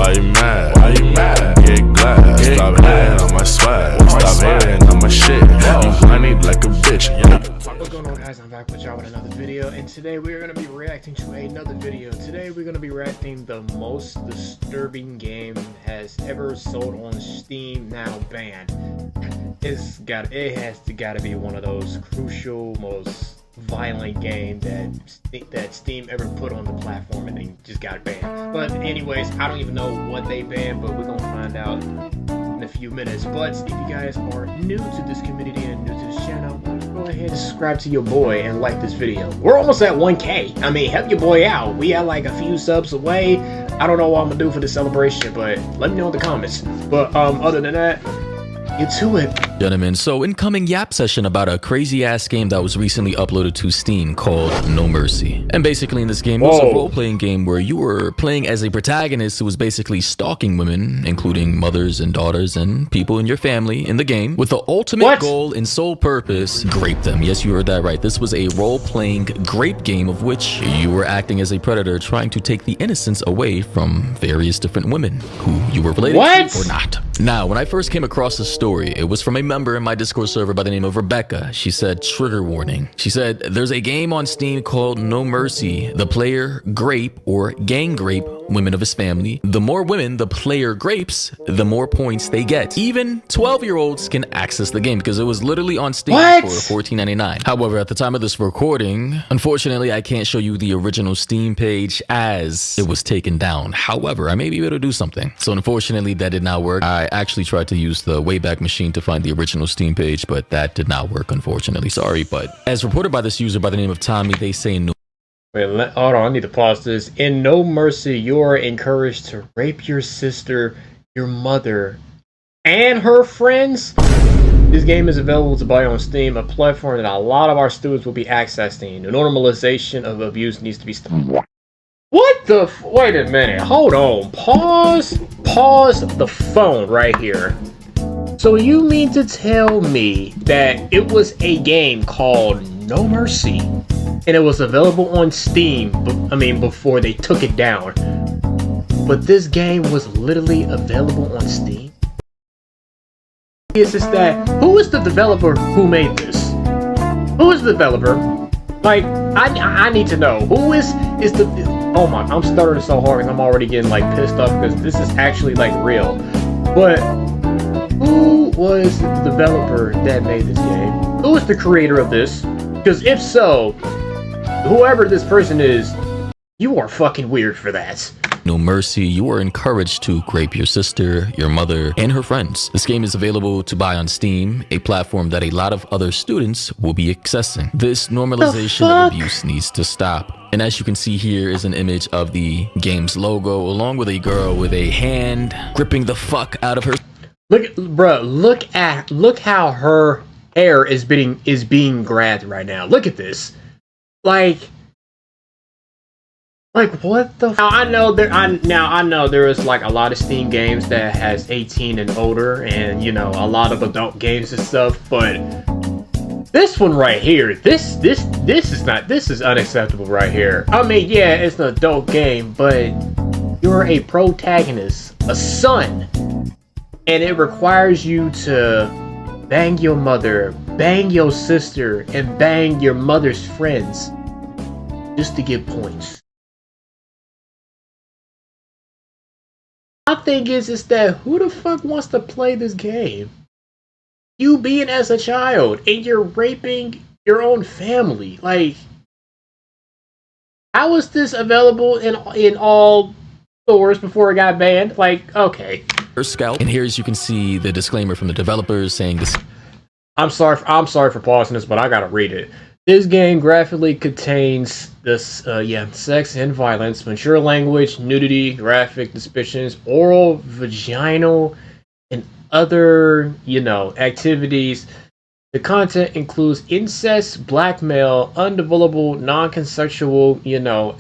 Why you mad? Why you mad? Get glad. Stop hating on my swag. Stop hating on my shit. You whiny like a bitch. What's going on, guys? I'm back with y'all with another video, and today we're going to be reacting to another video. Today we're going to be reacting the most disturbing game has ever sold on Steam, now banned. It has to be one of those crucial, most violent game that Steam ever put on the platform, and then just got banned. But anyways, I don't even know what they banned, but we're gonna find out in a few minutes. But if you guys are new to this community and new to this channel, go ahead and subscribe to your boy and like this video. We're almost at 1K. I mean, help your boy out. We are like a few subs away. I don't know what I'm gonna do for the celebration, but let me know in the comments. But other than that, get to it. Gentlemen, so incoming yap session about a crazy ass game that was recently uploaded to Steam called No Mercy. And basically in this game, it was a role-playing game where you were playing as a protagonist who was basically stalking women, including mothers and daughters and people in your family in the game, with the ultimate goal and sole purpose, grape them. Yes, you heard that right. This was a role-playing grape game of which you were acting as a predator trying to take the innocence away from various different women who you were related to or not. Now, when I first came across the story, it was from a member in my Discord server by the name of Rebecca. She said, trigger warning. She said, there's a game on Steam called No Mercy. The player grape or gang grape women of his family. The more women the player grapes, the more points they get. Even 12-year-olds can access the game because it was literally on Steam for $14.99. However, at the time of this recording, unfortunately, I can't show you the original Steam page as it was taken down. However, I may be able to do something. So unfortunately, that did not work. I actually tried to use the Wayback Machine to find the original Steam page, but that did not work, unfortunately. Sorry, but as reported by this user by the name of Tommy, they say no. Wait, hold on, I need to pause this. In No Mercy, you are encouraged to rape your sister, your mother, and her friends. This game is available to buy on Steam, a platform that a lot of our students will be accessing. The normalization of abuse needs to be stopped. What the wait a minute, hold on, pause the phone right here. So you mean to tell me that it was a game called No Mercy, and it was available on Steam, before they took it down, but this game was literally available on Steam? It's just that, who is the developer who made this? Who is the developer? Like, I need to know, who is the, oh my, I'm stuttering so hard and I'm already getting like pissed off because this is actually like real. But who was the developer that made this game? Who is the creator of this? Because if so, whoever this person is, you are fucking weird for that. No Mercy, you are encouraged to grape your sister, your mother, and her friends. This game is available to buy on Steam, a platform that a lot of other students will be accessing. This normalization of abuse needs to stop. And as you can see here is an image of the game's logo, along with a girl with a hand gripping the fuck out of her. Look how her hair is being grabbed right now. Look at this. Like what the? Now I know there is like a lot of Steam games that has 18 and older, and you know, a lot of adult games and stuff. But this one right here, this is unacceptable right here. I mean, yeah, it's an adult game, but you're a protagonist, a son, and it requires you to bang your mother, bang your sister, and bang your mother's friends just to get points. My thing is that who the fuck wants to play this game? You being as a child and you're raping your own family. Like, how was this available in all stores before it got banned? Like, okay. Scout, and here as you can see the disclaimer from the developers saying this. I'm sorry for pausing this, but I gotta read it. This game graphically contains this, sex and violence, mature language, nudity, graphic depictions, oral, vaginal, and other, activities. The content includes incest, blackmail, undivulgable, non-consensual,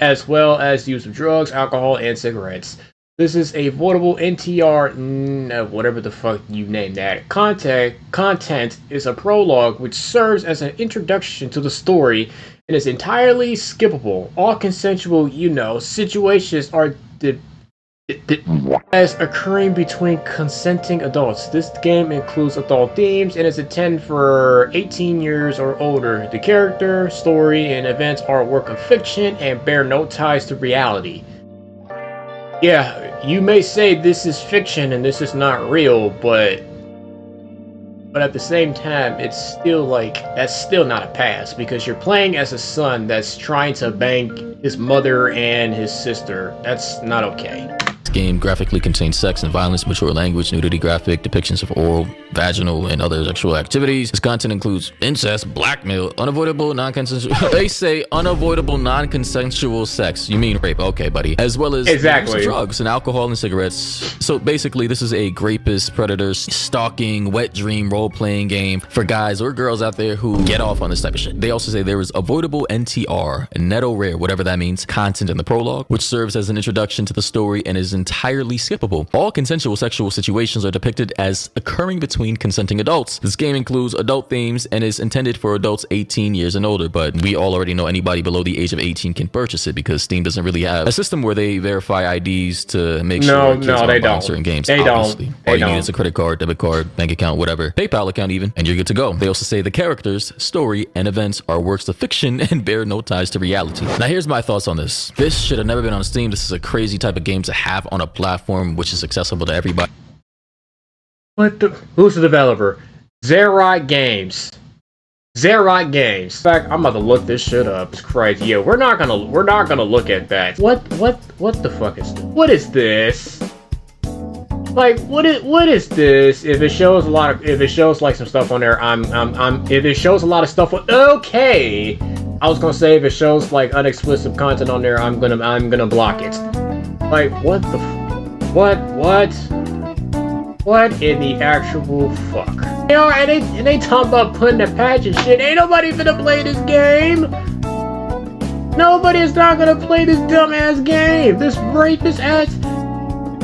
as well as use of drugs, alcohol, and cigarettes. This is a votable NTR, whatever the fuck you name that. Content is a prologue which serves as an introduction to the story and is entirely skippable. All consensual, situations are as occurring between consenting adults. This game includes adult themes and is intended for 18 years or older. The character, story, and events are a work of fiction and bear no ties to reality. Yeah, you may say this is fiction and this is not real, but at the same time, it's still like, that's still not a pass, because you're playing as a son that's trying to bang his mother and his sister. That's not okay. Game graphically contains sex and violence, mature language, nudity, graphic depictions of oral, vaginal, and other sexual activities. This content includes incest, blackmail, unavoidable, non-consensual. They say unavoidable, non-consensual sex. You mean rape? Okay, buddy. As well as drugs and alcohol and cigarettes. So basically, this is a rapist, predator, stalking, wet dream role-playing game for guys or girls out there who get off on this type of shit. They also say there is avoidable NTR, netto rare, whatever that means, content in the prologue, which serves as an introduction to the story and is entirely skippable. All consensual sexual situations are depicted as occurring between consenting adults. This game includes adult themes and is intended for adults 18 years and older, but we all already know anybody below the age of 18 can purchase it because Steam doesn't really have a system where they verify IDs to make sure kids aren't buying certain games. All you need is a credit card, debit card, bank account, whatever, PayPal account even, and you're good to go. They also say the characters, story, and events are works of fiction and bear no ties to reality. Now here's my thoughts on this. This should have never been on Steam. This is a crazy type of game to have on a platform which is accessible to everybody. Who's the developer? Xerox Games. Xerox Games. In fact, I'm about to look this shit up. It's crazy. Yeah, we're not gonna look at that. What the fuck is this? What is this? Like, what is this? If it shows like some stuff on there, if it shows a lot of stuff on, okay. I was gonna say if it shows like unexplicit content on there, I'm gonna block it. Like, what the what in the actual fuck? You know, and they talk about putting a patch and shit. Ain't nobody finna play this game. Nobody's not gonna play this dumbass game. This rapist ass.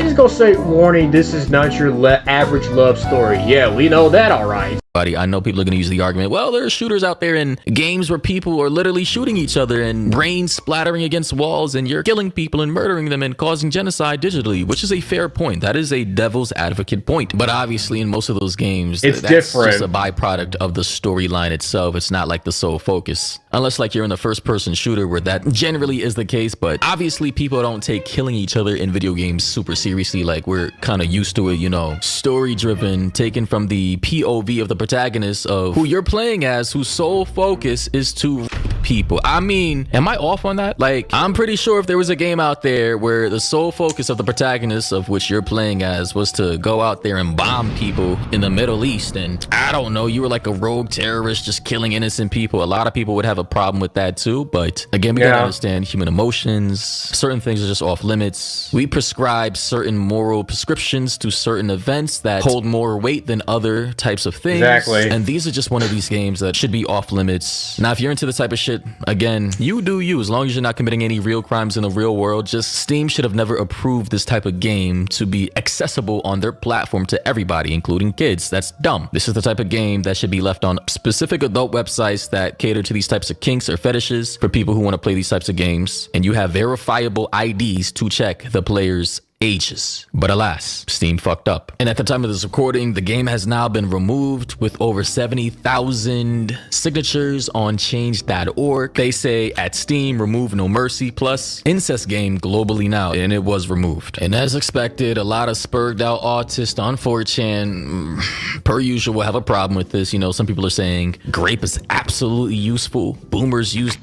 It's gonna say, warning, this is not your average love story. Yeah, we know that, alright. I know people are going to use the argument, well, there are shooters out there in games where people are literally shooting each other and brains splattering against walls and you're killing people and murdering them and causing genocide digitally, which is a fair point. That is a devil's advocate point. But obviously in most of those games, that's different. Just a byproduct of the storyline itself. It's not like the sole focus. Unless like you're in the first person shooter where that generally is the case. But obviously people don't take killing each other in video games super seriously. Like we're kind of used to it, you know, story driven, taken from the POV of the protagonist of who you're playing as, whose sole focus is to rape people. I mean, am I off on that? Like, I'm pretty sure if there was a game out there where the sole focus of the protagonist of which you're playing as was to go out there and bomb people in the Middle East, and I don't know, you were like a rogue terrorist just killing innocent people, a lot of people would have a problem with that too. But again, we gotta understand human emotions. Certain things are just off limits. We prescribe certain moral prescriptions to certain events that hold more weight than other types of things. Exactly. And these are just one of these games that should be off limits. Now, if you're into the type of shit, again, you do you, as long as you're not committing any real crimes in the real world. Just Steam should have never approved this type of game to be accessible on their platform to everybody, including kids. That's dumb. This is the type of game that should be left on specific adult websites that cater to these types of kinks or fetishes for people who want to play these types of games. And you have verifiable IDs to check the player's ages. But alas, Steam fucked up. And at the time of this recording, the game has now been removed with over 70,000 signatures on change.org. They say at Steam, remove No Mercy plus incest game globally now, and it was removed. And as expected, a lot of spurred out autists on 4chan, per usual, have a problem with this. You know, some people are saying grape is absolutely useful. Boomers use...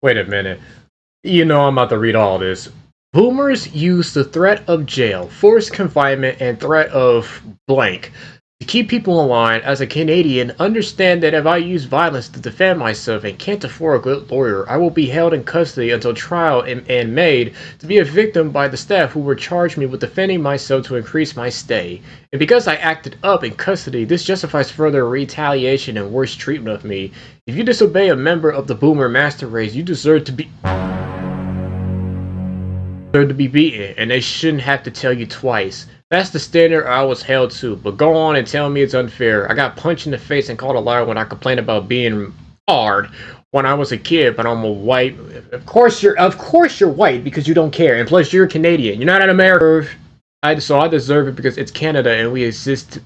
Wait a minute. You know I'm about to read all this. Boomers use the threat of jail, forced confinement, and threat of blank to keep people in line. As a Canadian, understand that if I use violence to defend myself and can't afford a good lawyer, I will be held in custody until trial and made to be a victim by the staff who will charge me with defending myself to increase my stay. And because I acted up in custody, this justifies further retaliation and worse treatment of me. If you disobey a member of the Boomer master race, you deserve to be beaten, and they shouldn't have to tell you twice. That's the standard I was held to, but go on and tell me it's unfair. I got punched in the face and called a liar when I complained about being hard. when I was a kid, but I'm a white. Of course you're white because you don't care, and plus you're Canadian. You're not an American. So I deserve it because it's Canada and we exist.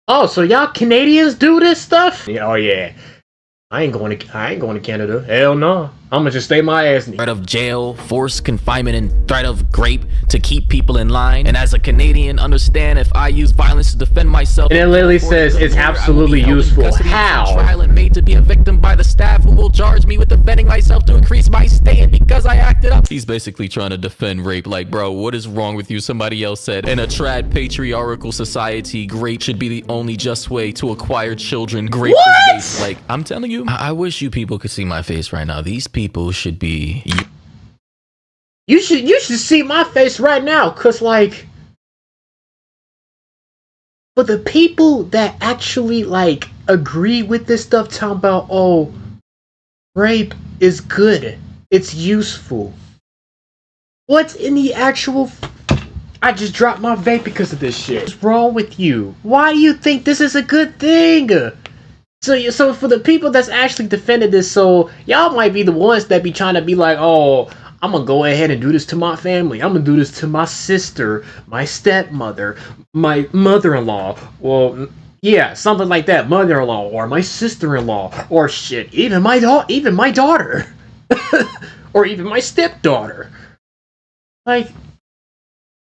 Oh, so y'all Canadians do this stuff? Yeah, oh yeah. I ain't going to Canada. Hell no. I'm gonna just stay my ass in. Threat of jail, forced confinement, and threat of rape to keep people in line. And as a Canadian, understand if I use violence to defend myself. And it literally says it's absolutely useful. How? Trial and made to be a victim by the staff who will charge me with defending myself to increase my stay because I acted up. He's basically trying to defend rape. Like, bro, what is wrong with you? Somebody else said, in a trad patriarchal society, rape should be the only just way to acquire children. Rape is based. Like, I'm telling you, I wish you people could see my face right now. These people should be. You should see my face right now, cause like, for the people that actually like agree with this stuff, talking about rape is good, it's useful. What's in the actual? I just dropped my vape because of this shit. What's wrong with you? Why do you think this is a good thing? So for the people that's actually defending this, so y'all might be the ones that be trying to be like, oh, I'm gonna go ahead and do this to my family. I'm gonna do this to my sister, my stepmother, my mother-in-law. Well, yeah, something like that, mother-in-law or my sister-in-law or shit, even my daughter, or even my stepdaughter. Like,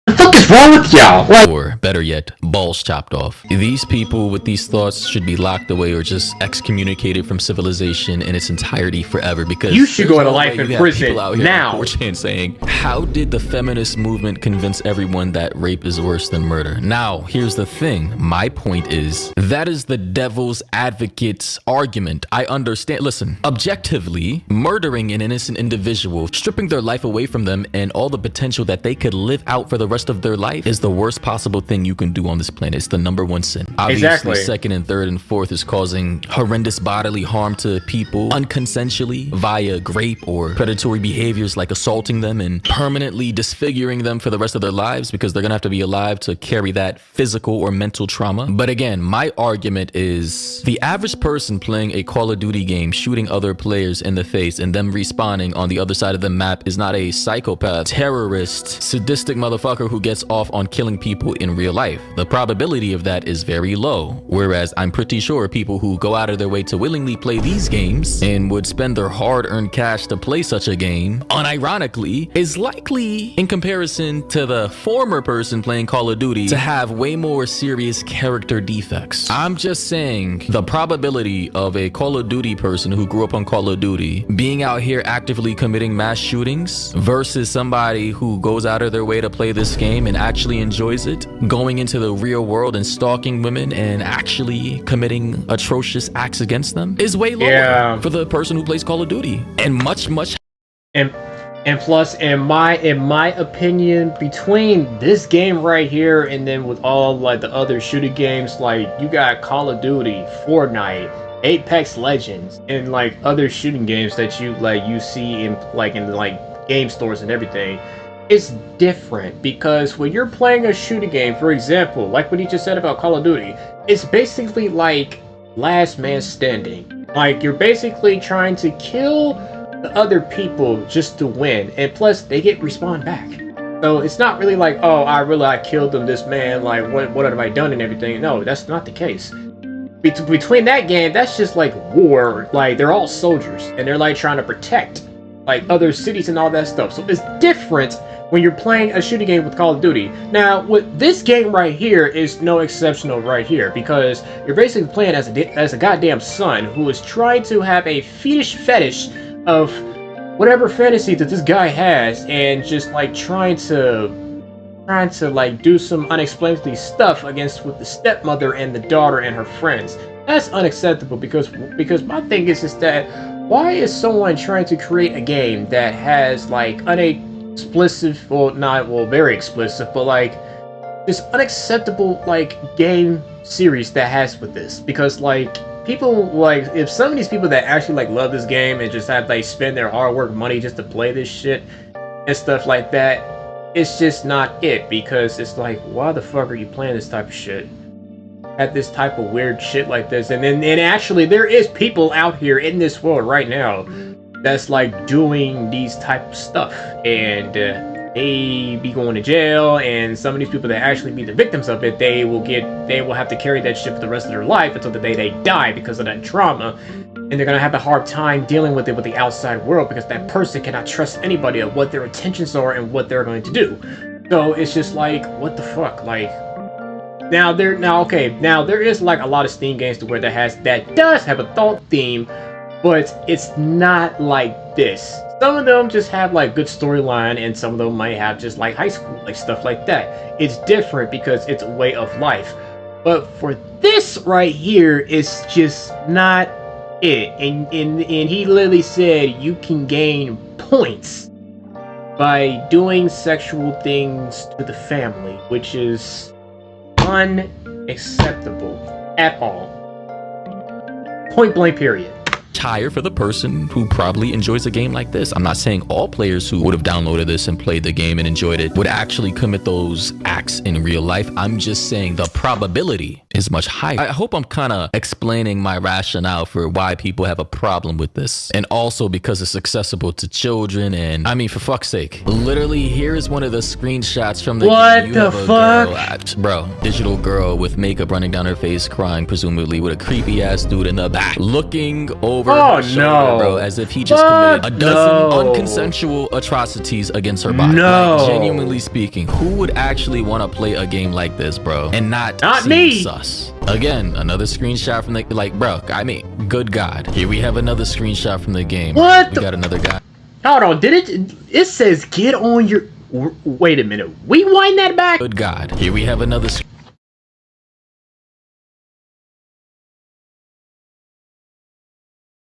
what the fuck is wrong with y'all? Like, or better yet, balls chopped off. These people with these thoughts should be locked away or just excommunicated from civilization in its entirety forever, because you should go to life in prison now. Saying, how did the feminist movement convince everyone that rape is worse than murder? Now, here's the thing. My point is, that is the devil's advocate's argument. I understand. Listen, objectively, murdering an innocent individual, stripping their life away from them and all the potential that they could live out for the rest of their life is the worst possible thing you can do on this planet. It's the #1 sin. Obviously, exactly. Second and third and fourth is causing horrendous bodily harm to people unconsensually via rape or predatory behaviors like assaulting them and permanently disfiguring them for the rest of their lives, because they're gonna have to be alive to carry that physical or mental trauma. But again, my argument is the average person playing a Call of Duty game, shooting other players in the face and them respawning on the other side of the map is not a psychopath, terrorist, sadistic motherfucker who gets off on killing people in real life. The probability of that is very low. Whereas I'm pretty sure people who go out of their way to willingly play these games and would spend their hard-earned cash to play such a game, unironically, is likely, in comparison to the former person playing Call of Duty, to have way more serious character defects. I'm just saying, the probability of a Call of Duty person who grew up on Call of Duty being out here actively committing mass shootings versus somebody who goes out of their way to play this game and actually enjoys it, going into the real world and stalking women and actually committing atrocious acts against them, is way lower for the person who plays Call of Duty, and much and plus, in my opinion, between this game right here and then with all like the other shooting games, like you got Call of Duty, Fortnite, Apex Legends, and like other shooting games that you see in game stores and everything. It's different because when you're playing a shooting game, for example, like what he just said about Call of Duty, it's basically like last man standing. Like, you're basically trying to kill the other people just to win, and plus they get respawned back. So it's not really like, oh, I killed them, this man, like what have I done and everything. No, that's not the case. Between that game, that's just like war. Like, they're all soldiers and they're like trying to protect like other cities and all that stuff. So it's different when you're playing a shooting game with Call of Duty. Now, with this game right here is no exceptional right here, because you're basically playing as a goddamn son who is trying to have a fetish of whatever fantasy that this guy has, and just like trying to like do some unexplainable stuff with the stepmother and the daughter and her friends. That's unacceptable, because my thing is that why is someone trying to create a game that has like very explicit, but like this unacceptable like game series that has with this? Because like people, like, if some of these people that actually like love this game and just have like spend their hard work money just to play this shit and stuff like that, it's just not it. Because it's like, why the fuck are you playing this type of shit? at this type of weird shit like this. And actually there is people out here in this world right now that's like doing these type of stuff, and they be going to jail, and some of these people that actually be the victims of it, they will have to carry that shit for the rest of their life until the day they die because of that trauma. And they're gonna have a hard time dealing with it with the outside world, because that person cannot trust anybody of what their intentions are and what they're going to do. So it's just like, what the fuck? Like, now there is like a lot of Steam games to where that does have a thought theme, but it's not like this. Some of them just have like good storyline, and some of them might have just like high school, like stuff like that. It's different because it's a way of life. But for this right here, it's just not it. And he literally said you can gain points by doing sexual things to the family, which is unacceptable at all. Point blank, period. Higher for the person who probably enjoys a game like this. I'm not saying all players who would have downloaded this and played the game and enjoyed it would actually commit those acts in real life. I'm just saying the probability is much higher. I hope I'm kind of explaining my rationale for why people have a problem with this, and also because it's accessible to children. And I mean, for fuck's sake, literally here is one of the screenshots from the what game. the fuck, bro? Digital girl with makeup running down her face, crying, presumably with a creepy ass dude in the back, looking over her shoulder, bro, as if he just committed a dozen unconsensual atrocities against her body. Like, genuinely speaking, who would actually want to play a game like this, bro, and not me? Sus. Again, another screenshot from the, like, bro, I mean, good God. Here we have another screenshot from the game. What? We got another guy. Hold on, it says get on your, wait a minute, rewind that back. Good God. Here we have another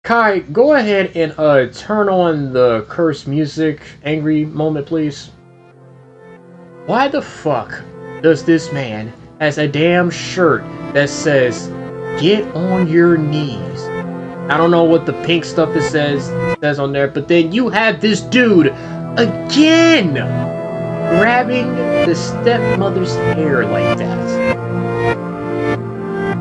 Kai, go ahead and turn on the curse music angry moment, please. Why the fuck does this man has a damn shirt that says get on your knees? I don't know what the pink stuff it says on there, but then you have this dude again grabbing the stepmother's hair like that.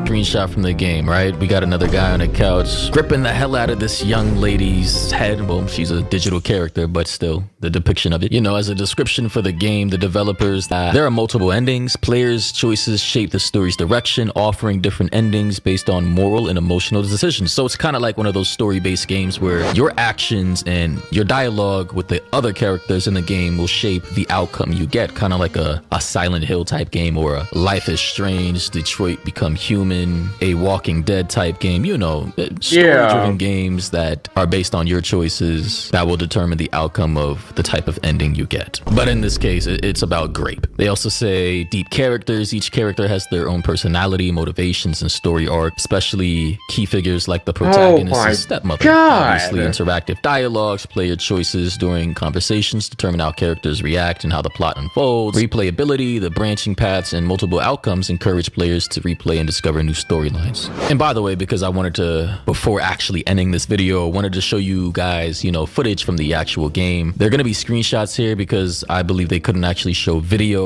Screenshot from the game, right? We got another guy on a couch gripping the hell out of this young lady's head. Well, she's a digital character, but still, the depiction of it. You know, as a description for the game, the developers, there are multiple endings. Players' choices shape the story's direction, offering different endings based on moral and emotional decisions. So it's kind of like one of those story-based games where your actions and your dialogue with the other characters in the game will shape the outcome you get. Kind of like a Silent Hill type game, or a Life is Strange, Detroit Become Human, a Walking Dead type game. You know, story-driven games that are based on your choices that will determine the outcome of the type of ending you get. But in this case, it's about grape. They also say deep characters. Each character has their own personality, motivations, and story arc, especially key figures like the protagonist's stepmother. Obviously, interactive dialogues, player choices during conversations determine how characters react and how the plot unfolds. Replayability, the branching paths, and multiple outcomes encourage players to replay and discover new storylines. And by the way, because I wanted to, before actually ending this video, I wanted to show you guys, you know, footage from the actual game. They're gonna be screenshots here because I believe they couldn't actually show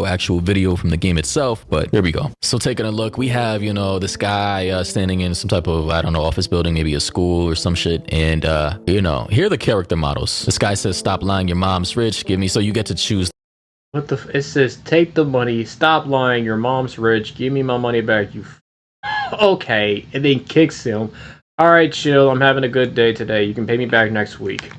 actual video from the game itself, but here we go. So taking a look, we have, you know, this guy standing in some type of, I don't know, office building, maybe a school or some shit, and you know, here are the character models. This guy says, stop lying, your mom's rich, give me, so you get to choose. What the, it says, take the money, stop lying, your mom's rich, give me my money back, you okay, and then kicks him. Alright, chill, I'm having a good day today, you can pay me back next week.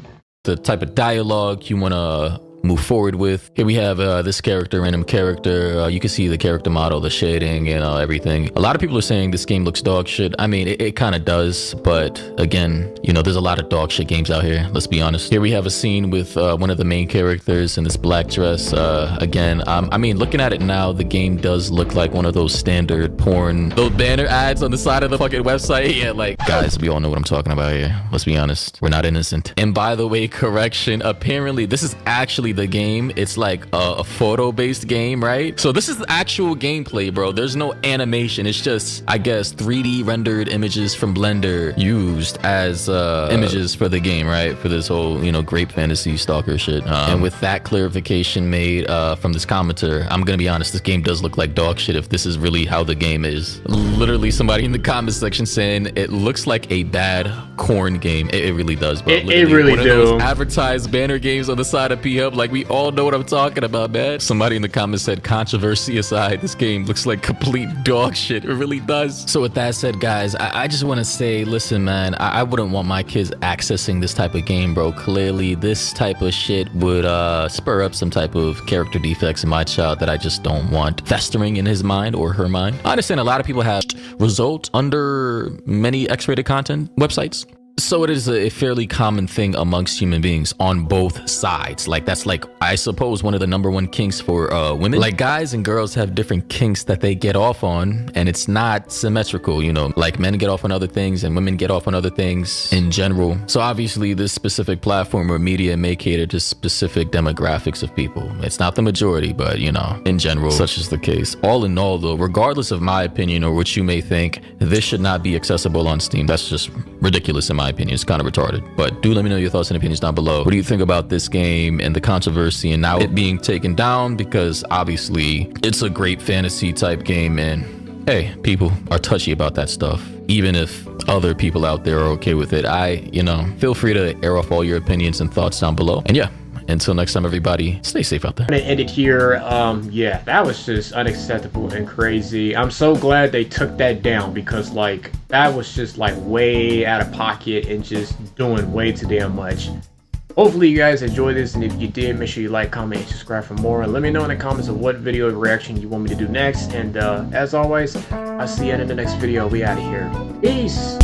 The type of dialogue you want to move forward with. Here we have this character, random character. You can see the character model, the shading, and everything. A lot of people are saying this game looks dog shit. I mean, it kind of does, but again, you know, there's a lot of dog shit games out here, let's be honest. Here we have a scene with one of the main characters in this black dress. Again, I mean, looking at it now, the game does look like one of those standard porn, those banner ads on the side of the fucking website. Yeah, like, guys, we all know what I'm talking about here. Let's be honest. We're not innocent. And by the way, correction, apparently, this is actually really the game. It's like a photo-based game, right? So this is the actual gameplay, bro. There's no animation. It's just, I guess, 3D rendered images from Blender used as images for the game, right? For this whole, you know, grape fantasy stalker shit. And with that clarification made from this commenter, I'm gonna be honest, this game does look like dog shit if this is really how the game is. Literally somebody in the comment section saying it looks like a bad corn game. It really does, bro. It really one of do. those advertised banner games on the side of P-Hub. Like, we all know what I'm talking about, man. Somebody in the comments said, controversy aside, this game looks like complete dog shit. It really does. So with that said, guys, I just want to say, listen, man, I wouldn't want my kids accessing this type of game, bro. Clearly, this type of shit would spur up some type of character defects in my child that I just don't want festering in his mind or her mind. I understand a lot of people have result under many X-rated content websites. So it is a fairly common thing amongst human beings on both sides. Like, that's like, I suppose, one of the #1 kinks for women. Like, guys and girls have different kinks that they get off on, and it's not symmetrical, you know. Like, men get off on other things and women get off on other things in general. So obviously this specific platform or media may cater to specific demographics of people. It's not the majority, but, you know, in general, such is the case. All in all, though, regardless of my opinion or what you may think, this should not be accessible on Steam. That's just ridiculous in my opinion. It's kind of retarded. But do let me know your thoughts and opinions down below. What do you think about this game and the controversy and now it being taken down? Because obviously it's a great fantasy type game, and hey, people are touchy about that stuff. Even if other people out there are okay with it, you know, feel free to air off all your opinions and thoughts down below. And yeah, until next time, everybody, stay safe out there. I'm gonna end it here. Yeah, that was just unacceptable and crazy. I'm so glad they took that down, because like that was just like way out of pocket and just doing way too damn much. Hopefully you guys enjoyed this, and if you did, make sure you like, comment, and subscribe for more. And let me know in the comments of what video reaction you want me to do next. And as always, I'll see you in the next video. We out of here. Peace.